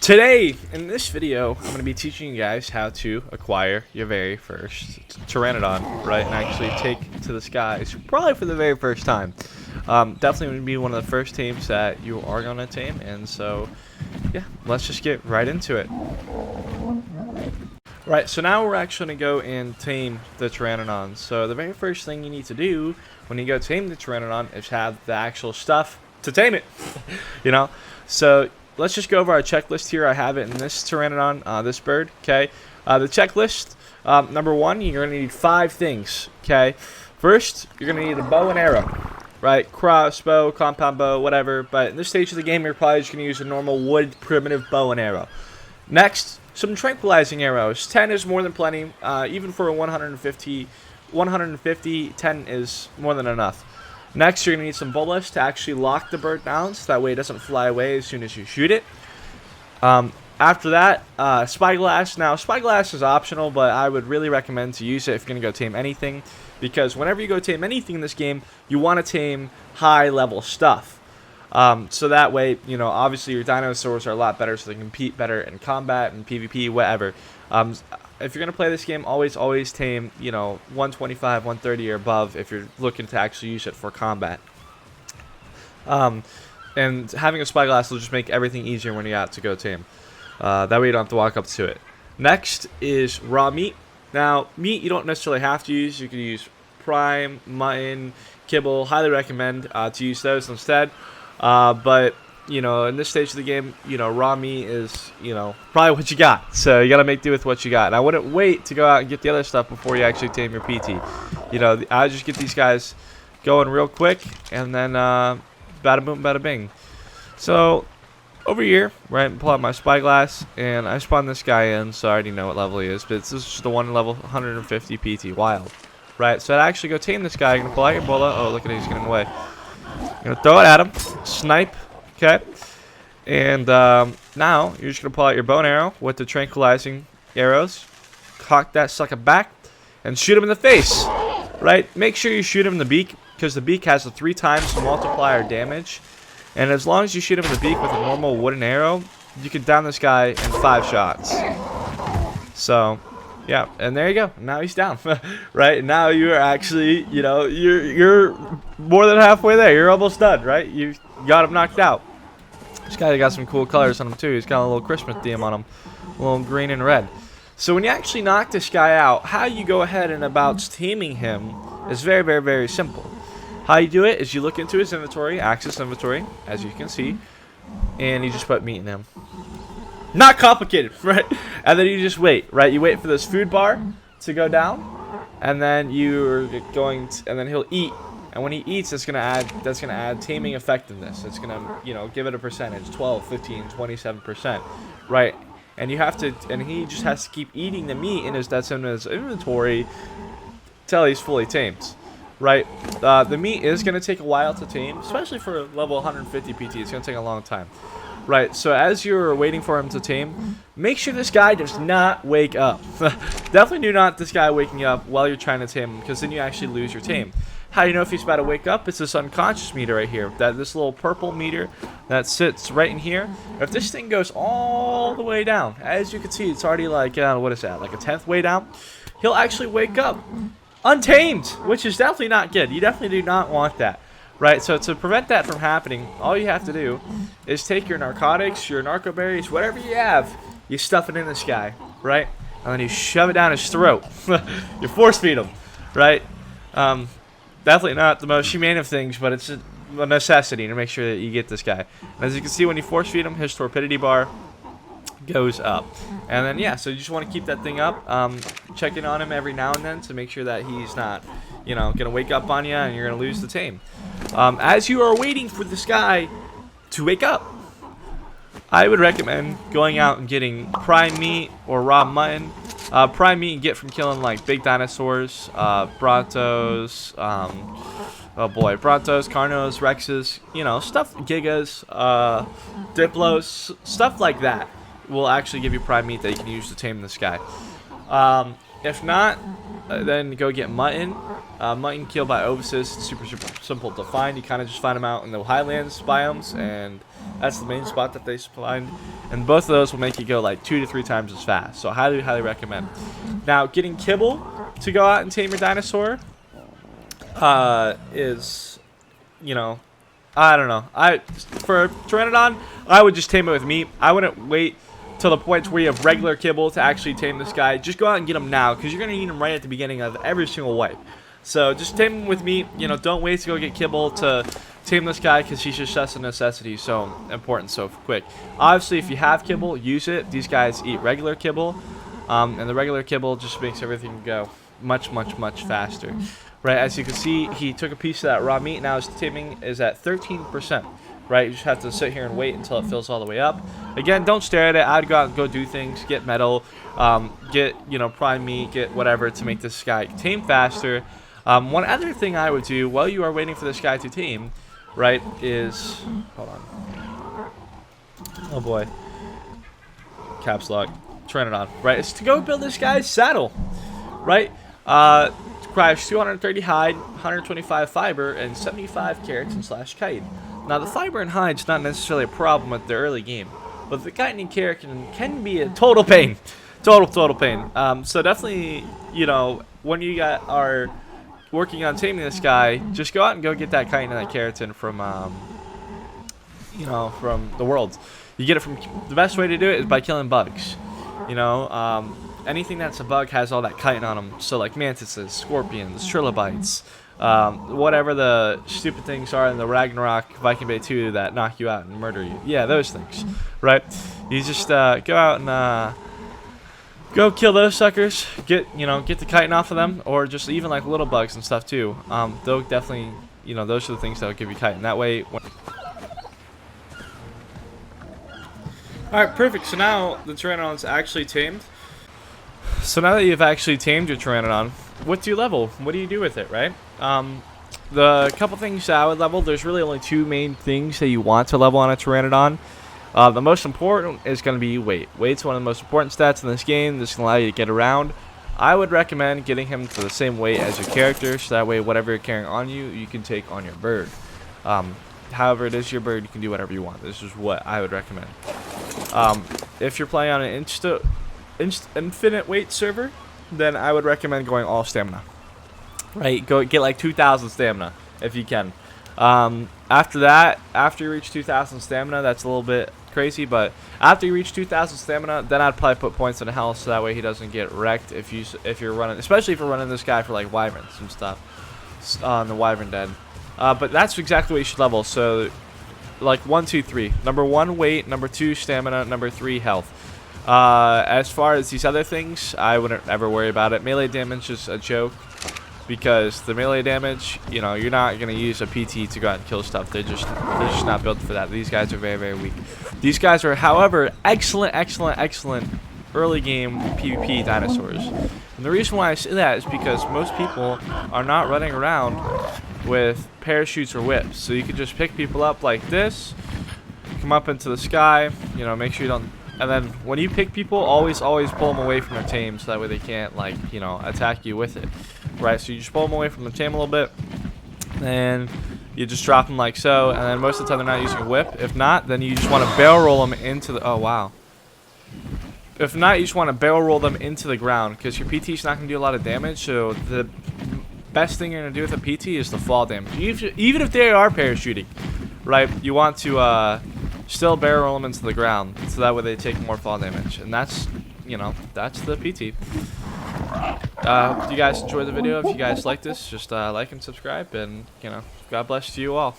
Today, in this video, I'm going to be teaching you guys how to acquire your very first Pteranodon, right, and actually take to the skies, probably for the very first time. Definitely going to be one of the first tames that you are going to tame, and so, yeah, let's just get right into it. Right, so now we're actually going to go and tame the Pteranodon. So the very first thing you need to do when you go tame the Pteranodon is have the actual stuff to tame it, So let's just go over our checklist here. I have it in this Pteranodon, this bird, okay? The checklist, number one, you're going to need 5 things, okay? First, you're going to need a bow and arrow, right? Crossbow, compound bow, whatever. But in this stage of the game, you're probably just going to use a normal wood primitive bow and arrow. Next, some tranquilizing arrows. 10 is more than plenty. Even for a 150, 10 is more than enough. Next, you're going to need some bullets to actually lock the bird down, so that way it doesn't fly away as soon as you shoot it. After that, spyglass. Now, spyglass is optional, but I would really recommend to use it if you're going to go tame anything, because whenever you go tame anything in this game, you want to tame high-level stuff. So that way, obviously your dinosaurs are a lot better, so they compete better in combat and PvP, whatever. If you're going to play this game, always tame, 125, 130 or above if you're looking to actually use it for combat. And having a spyglass will just make everything easier when you're out to go tame. That way you don't have to walk up to it. Next is raw meat. Now, meat you don't necessarily have to use. You can use prime, mutton, kibble. Highly recommend to use those instead. But in this stage of the game, raw meat is, probably what you got. So you got to make do with what you got. And I wouldn't wait to go out and get the other stuff before you actually tame your PT. I just get these guys going real quick, and then bada boom, bada bing. So over here, right, pull out my spyglass, and I spawn this guy in, so I already know what level he is. But this is just the one level 150 PT, wild. Right, so I actually go tame this guy. I'm going to pull out your bullet. Oh, look at it, he's getting away. I'm going to throw it at him, snipe, okay? And now you're just going to pull out your bow and arrow with the tranquilizing arrows, cock that sucker back, and shoot him in the face, right? Make sure you shoot him in the beak, because the beak has a 3 times multiplier damage. And as long as you shoot him in the beak with a normal wooden arrow, you can down this guy in 5 shots. So, yeah, and there you go. Now he's down, right? Now you are actually, you're more than halfway there. You're almost done, right? You got him knocked out. This guy got some cool colors on him too. He's got a little Christmas theme on him, a little green and red. So when you actually knock this guy out, how you go ahead and about taming him is very, very, very simple. How you do it is you look into his inventory, access inventory, as you can see, and you just put meat in him. Not complicated, right? And then you just wait, right? You wait for this food bar to go down, and then you're going to, and then he'll eat. And when he eats, that's gonna add taming effectiveness. It's gonna, give it a percentage, 12, 15, 27%, right? And you have to, and he just has to keep eating the meat that's in his inventory till he's fully tamed, right? The meat is gonna take a while to tame, especially for level 150 PT. It's gonna take a long time. Right, so as you're waiting for him to tame, make sure this guy does not wake up. Definitely do not this guy waking up while you're trying to tame him, because then you actually lose your tame. How do you know if he's about to wake up? It's this unconscious meter right here. This little purple meter that sits right in here. If this thing goes all the way down, as you can see, it's already like, what is that, like a 10th way down? He'll actually wake up untamed, which is definitely not good. You definitely do not want that. Right, so to prevent that from happening, all you have to do is take your narcotics, your narco berries, whatever you have, you stuff it in this guy, right? And then you shove it down his throat. You force feed him, right? Definitely not the most humane of things, but it's a necessity to make sure that you get this guy. And as you can see, when you force feed him, his torpidity bar goes up. And then, yeah, so you just want to keep that thing up, checking on him every now and then to make sure that he's not, gonna wake up on you and you're gonna lose the tame. As you are waiting for this guy to wake up, I would recommend going out and getting prime meat or raw mutton. Prime meat you get from killing like big dinosaurs, brontos, brontos, carnos, rexes, stuff, gigas, diplos, stuff like that will actually give you prime meat that you can use to tame this guy. If not, then go get mutton. Mutton killed by ovises, super simple to find. You kind of just find them out in the highlands biomes, and That's the main spot that they find, and both of those will make you go like 2 to 3 times as fast. So highly, highly recommend. Now, getting kibble to go out and tame your dinosaur is, you know, I don't know. For Pteranodon, I would just tame it with meat. I wouldn't wait till the point where you have regular kibble to actually tame this guy. Just go out and get him now, because you're going to need him right at the beginning of every single wipe. So just tame him with meat. You know, don't wait to go get kibble to tame this guy, because he's just a necessity, so important, so quick. Obviously, if you have kibble, use it. These guys eat regular kibble, and the regular kibble just makes everything go much, much, much faster. Right, as you can see, he took a piece of that raw meat. Now his taming is at 13%. Right, you just have to sit here and wait until it fills all the way up. Again, don't stare at it. I'd go out and go do things, get metal, get, you know, prime meat, get whatever to make this guy tame faster. One other thing I would do while you are waiting for this guy to tame, right, is, hold on. Oh boy, caps lock, Pteranodon. Right, is to go build this guy's saddle. Right, requires 230 hide, 125 fiber, and 75 keratin / chitin. Now, the fiber and hide's not necessarily a problem at the early game, but the chitin and keratin can be a total pain. Total pain. So definitely, you know, when you are working on taming this guy, just go out and go get that chitin and that keratin from, you know, from the world. You get it from, the best way to do it is by killing bugs. You know, anything that's a bug has all that chitin on them. So like mantises, scorpions, trilobites, whatever the stupid things are in the Ragnarok Viking Bay 2 that knock you out and murder you. Yeah, those things, right? You just go out and go kill those suckers. Get the chitin off of them, or just even like little bugs and stuff too. They'll definitely, you know, those are the things that will give you chitin. That way. Alright, perfect. So now the Pteranodon's actually tamed. So now that you've actually tamed your Pteranodon, what do you level? What do you do with it, right? The couple things that I would level, there's really only 2 main things that you want to level on a Pteranodon. The most important is going to be weight. Weight's one of the most important stats in this game. This can allow you to get around. I would recommend getting him to the same weight as your character, so that way whatever you're carrying on you, you can take on your bird. However it is your bird, you can do whatever you want. This is what I would recommend. If you're playing on an infinite weight server, then I would recommend going all stamina. Right, go get like 2,000 stamina if you can. After that, after you reach 2,000 stamina, that's a little bit crazy, but after you reach 2,000 stamina, then I'd probably put points in health, so that way he doesn't get wrecked if you're running, especially if you're running this guy for like wyverns and stuff on the wyvern den. But that's exactly what you should level. So like 1, 2, 3. Number 1 weight, number 2 stamina, number 3 health. As far as these other things, I wouldn't ever worry about it. Melee damage is a joke, because the melee damage, you know, you're not gonna use a PT to go out and kill stuff. They're just not built for that. These guys are very, very weak. These guys are, however, excellent early game PvP dinosaurs. And the reason why I say that is because most people are not running around with parachutes or whips. So you can just pick people up like this, come up into the sky, you know, make sure you don't. And then when you pick people, always pull them away from their tame, so that way they can't, like, you know, attack you with it. Right, so you just pull them away from the tame a little bit, and you just drop them like so, and then most of the time they're not using a whip. If not, then you just want to barrel roll them into the, oh wow. If not, you just want to barrel roll them into the ground, because your PT is not going to do a lot of damage, so the best thing you're going to do with a PT is the fall damage. Even if they are parachuting, right, you want to still barrel roll them into the ground, so that way they take more fall damage, and that's, you know, that's the PT. If you guys enjoyed the video, if you guys like this, just like and subscribe, and, you know, God bless to you all.